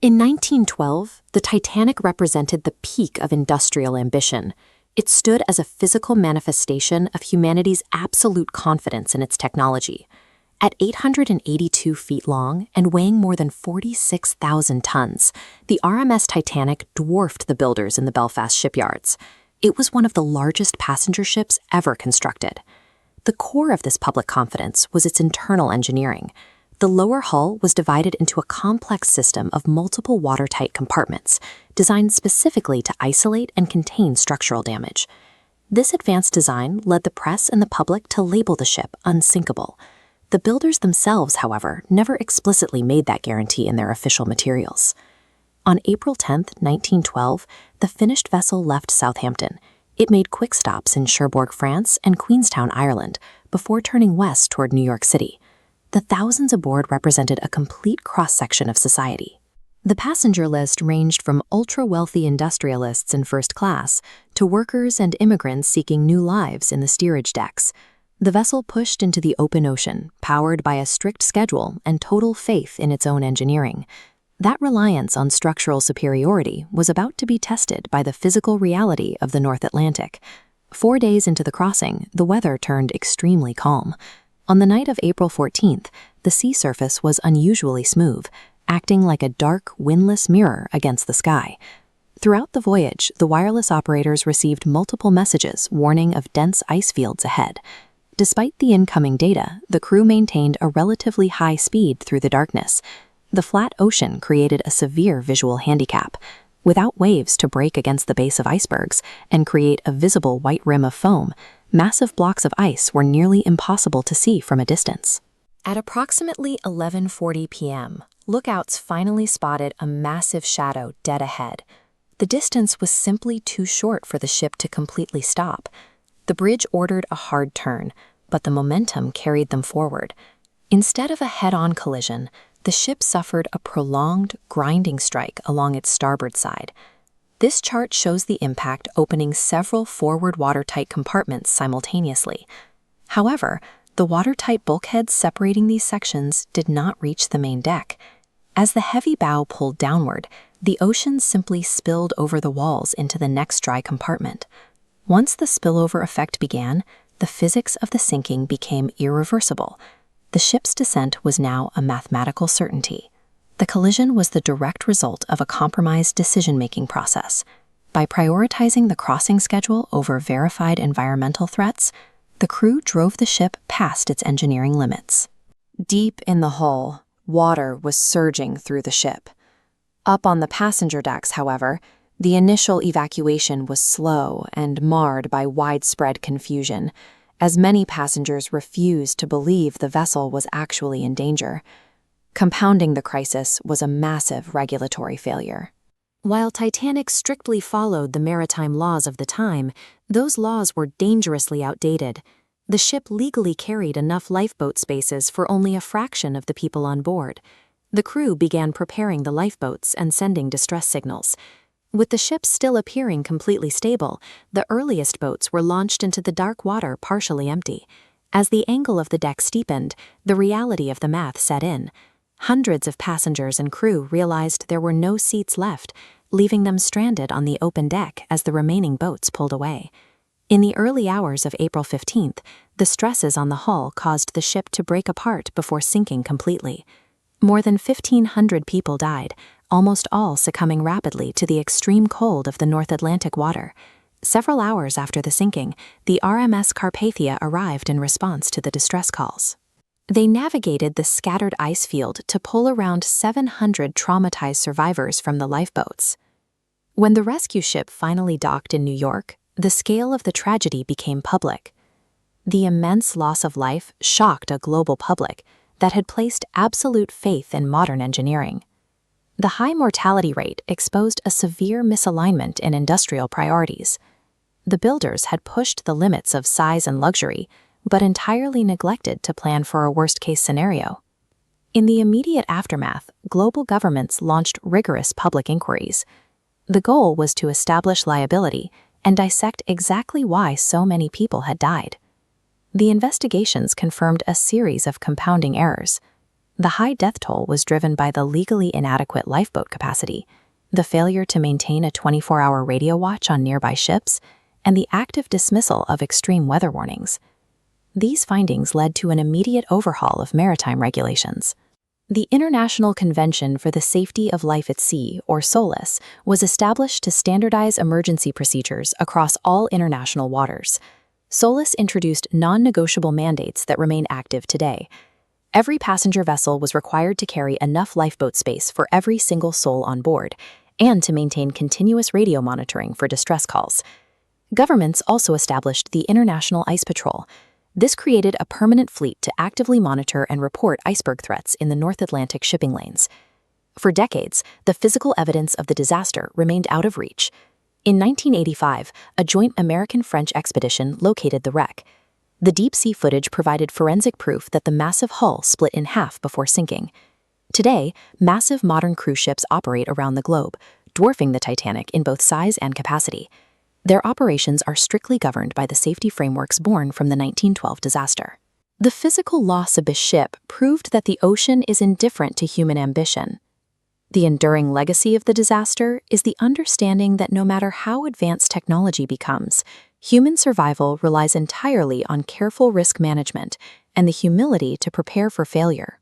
In 1912, the Titanic represented the peak of industrial ambition. It stood as a physical manifestation of humanity's absolute confidence in its technology. At 882 feet long and weighing more than 46,000 tons, the RMS Titanic dwarfed the builders in the Belfast shipyards. It was one of the largest passenger ships ever constructed. The core of this public confidence was its internal engineering. The lower hull was divided into a complex system of multiple watertight compartments, designed specifically to isolate and contain structural damage. This advanced design led the press and the public to label the ship unsinkable. The builders themselves, however, never explicitly made that guarantee in their official materials. On April 10, 1912, the finished vessel left Southampton. It made quick stops in Cherbourg, France, and Queenstown, Ireland, before turning west toward New York City. The thousands aboard represented a complete cross-section of society. The passenger list ranged from ultra-wealthy industrialists in first class to workers and immigrants seeking new lives in the steerage decks. The vessel pushed into the open ocean, powered by a strict schedule and total faith in its own engineering. That reliance on structural superiority was about to be tested by the physical reality of the North Atlantic. 4 days into the crossing, the weather turned extremely calm. On the night of April 14th, the sea surface was unusually smooth, acting like a dark, windless mirror against the sky. Throughout the voyage, the wireless operators received multiple messages warning of dense ice fields ahead. Despite the incoming data, the crew maintained a relatively high speed through the darkness. The flat ocean created a severe visual handicap. Without waves to break against the base of icebergs and create a visible white rim of foam, massive blocks of ice were nearly impossible to see from a distance. At approximately 11:40 p.m., lookouts finally spotted a massive shadow dead ahead. The distance was simply too short for the ship to completely stop. The bridge ordered a hard turn, but the momentum carried them forward. Instead of a head-on collision, the ship suffered a prolonged, grinding strike along its starboard side. This chart shows the impact opening several forward watertight compartments simultaneously. However, the watertight bulkheads separating these sections did not reach the main deck. As the heavy bow pulled downward, the ocean simply spilled over the walls into the next dry compartment. Once the spillover effect began, the physics of the sinking became irreversible. The ship's descent was now a mathematical certainty. The collision was the direct result of a compromised decision-making process. By prioritizing the crossing schedule over verified environmental threats, the crew drove the ship past its engineering limits. Deep in the hull, water was surging through the ship. Up on the passenger decks, however, the initial evacuation was slow and marred by widespread confusion, as many passengers refused to believe the vessel was actually in danger. Compounding the crisis was a massive regulatory failure. While Titanic strictly followed the maritime laws of the time, those laws were dangerously outdated. The ship legally carried enough lifeboat spaces for only a fraction of the people on board. The crew began preparing the lifeboats and sending distress signals. With the ship still appearing completely stable, the earliest boats were launched into the dark water partially empty. As the angle of the deck steepened, the reality of the math set in. Hundreds of passengers and crew realized there were no seats left, leaving them stranded on the open deck as the remaining boats pulled away. In the early hours of April 15th, the stresses on the hull caused the ship to break apart before sinking completely. More than 1,500 people died, almost all succumbing rapidly to the extreme cold of the North Atlantic water. Several hours after the sinking, the RMS Carpathia arrived in response to the distress calls. They navigated the scattered ice field to pull around 700 traumatized survivors from the lifeboats. When the rescue ship finally docked in New York, the scale of the tragedy became public. The immense loss of life shocked a global public that had placed absolute faith in modern engineering. The high mortality rate exposed a severe misalignment in industrial priorities. The builders had pushed the limits of size and luxury, but entirely neglected to plan for a worst-case scenario. In the immediate aftermath, global governments launched rigorous public inquiries. The goal was to establish liability and dissect exactly why so many people had died. The investigations confirmed a series of compounding errors. The high death toll was driven by the legally inadequate lifeboat capacity, the failure to maintain a 24-hour radio watch on nearby ships, and the active dismissal of extreme weather warnings. These findings led to an immediate overhaul of maritime regulations. The International Convention for the Safety of Life at Sea, or SOLAS, was established to standardize emergency procedures across all international waters. SOLAS introduced non-negotiable mandates that remain active today. Every passenger vessel was required to carry enough lifeboat space for every single soul on board, and to maintain continuous radio monitoring for distress calls. Governments also established the International Ice Patrol. This created a permanent fleet to actively monitor and report iceberg threats in the North Atlantic shipping lanes. For decades, the physical evidence of the disaster remained out of reach. In 1985, a joint American-French expedition located the wreck. The deep-sea footage provided forensic proof that the massive hull split in half before sinking. Today, massive modern cruise ships operate around the globe, dwarfing the Titanic in both size and capacity. Their operations are strictly governed by the safety frameworks born from the 1912 disaster. The physical loss of this ship proved that the ocean is indifferent to human ambition. The enduring legacy of the disaster is the understanding that no matter how advanced technology becomes, human survival relies entirely on careful risk management and the humility to prepare for failure.